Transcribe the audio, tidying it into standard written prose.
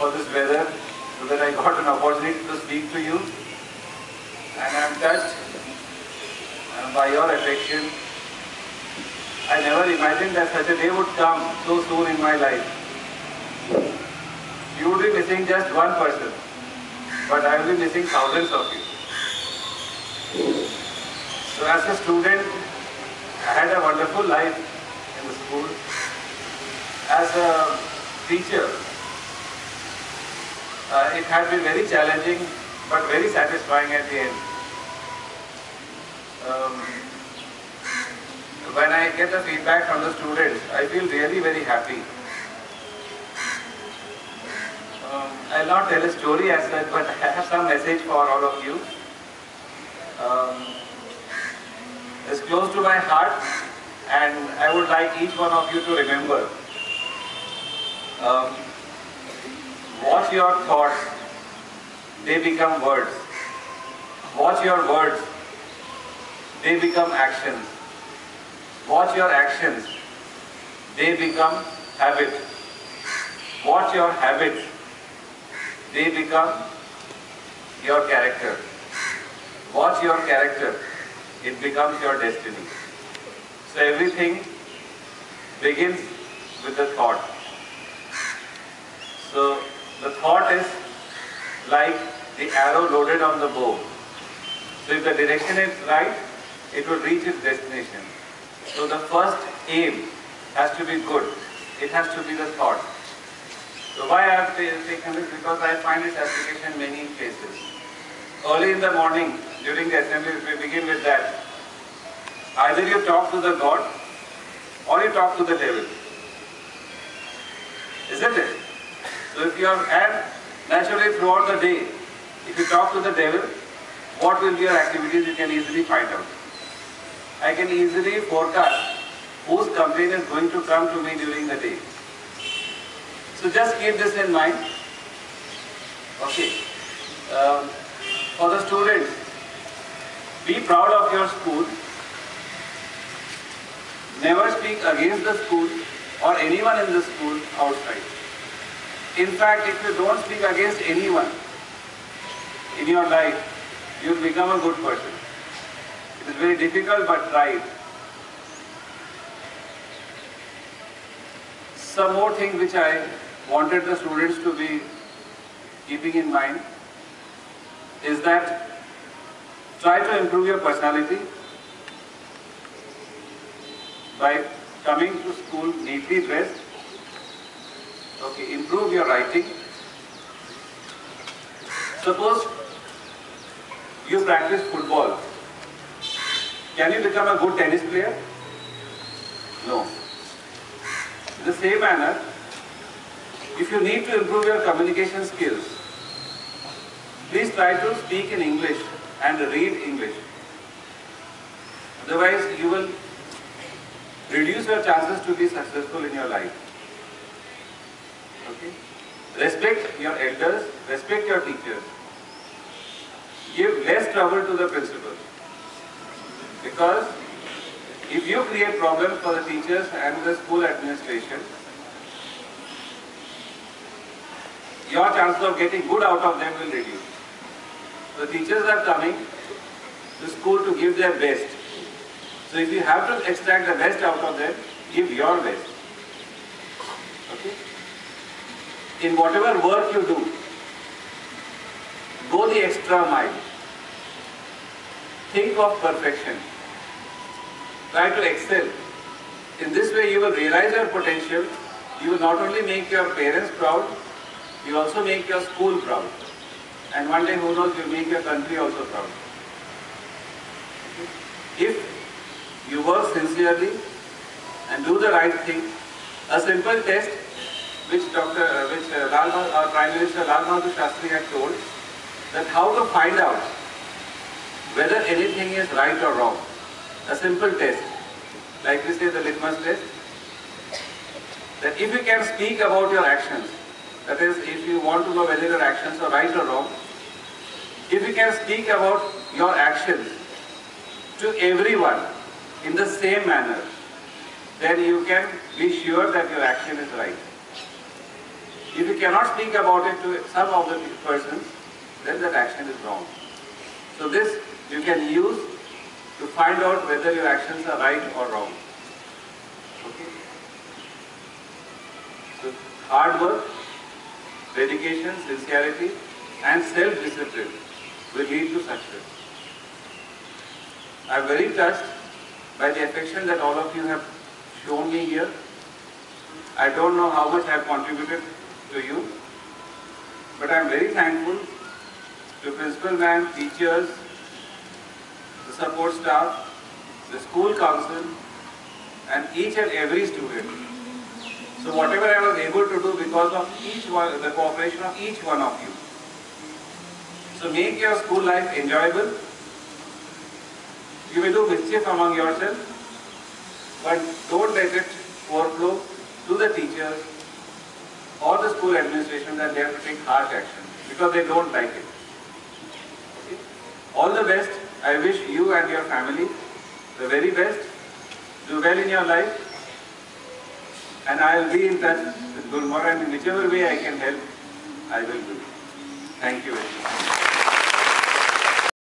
for this weather so that I got an opportunity to speak to you. And I am touched by your affection. I never imagined that such a day would come so soon in my life. You would be missing just one person, but I will be missing thousands of you. So as a student, I had a wonderful life in the school. As a teacher, it had been very challenging but very satisfying at the end. When I get the feedback from the students, I feel really very happy. I'll not tell a story as such, but I have some message for all of you. It's close to my heart, and I would like each one of you to remember. Watch your thoughts, they become words. Watch your words, they become actions. Watch your actions, they become habit. Watch your habits, they become your character. Watch your character, it becomes your destiny. So everything begins with the thought. So the thought is like the arrow loaded on the bow. So if the direction is right, it will reach its destination. So the first aim has to be good. It has to be the thought. So why I have taken this? Because I find its application in many places. Early in the morning, during the assembly, we begin with that. Either you talk to the God or you talk to the devil. Isn't it? So if you are, and naturally throughout the day, if you talk to the devil, what will be your activities, you can easily find out. I can easily forecast whose complaint is going to come to me during the day. So just keep this in mind. Okay. For the students, be proud of your school. Never speak against the school or anyone in the school outside. In fact, if you don't speak against anyone in your life, you will become a good person. It is very difficult, but try it. Some more things which I wanted the students to be keeping in mind is that try to improve your personality by coming to school neatly dressed. Okay, improve your writing. Suppose you practice football. Can you become a good tennis player? No. In the same manner, if you need to improve your communication skills, please try to speak in English and read English. Otherwise, you will reduce your chances to be successful in your life. Okay? Respect your elders, respect your teachers. Give less trouble to the principal. Because if you create problems for the teachers and the school administration, your chances of getting good out of them will reduce. The teachers are coming to school to give their best. So if you have to extract the best out of them, give your best. Okay? In whatever work you do, go the extra mile. Think of perfection. Try to excel. In this way you will realize your potential. You will not only make your parents proud, you will also make your school proud. And one day, who knows, you will make your country also proud. If you work sincerely and do the right thing, a simple test which our Prime Minister Lal Bahadur Shastri had told, that how to find out whether anything is right or wrong. A simple test, like we say the litmus test, that if you can speak about your actions, that is, if you want to know whether your actions are right or wrong, if you can speak about your actions to everyone in the same manner, then you can be sure that your action is right. If you cannot speak about it to some of the persons, then that action is wrong. So this you can use to find out whether your actions are right or wrong. Okay? So hard work, dedication, sincerity and self-discipline will lead to success. I am very touched by the affection that all of you have shown me here. I don't know how much I have contributed to you, but I am very thankful to principal ma'am, teachers, the support staff, the school council and each and every student. So whatever I was able to do because of each one, the cooperation of each one of you. So make your school life enjoyable. You may do mischief among yourselves, but don't let it overflow to the teachers or the school administration that they have to take harsh action because they don't like it. Okay? All the best. I wish you and your family the very best. Do well in your life. And I will be in touch with Gulmohar, and in whichever way I can help, I will do. Thank you very much.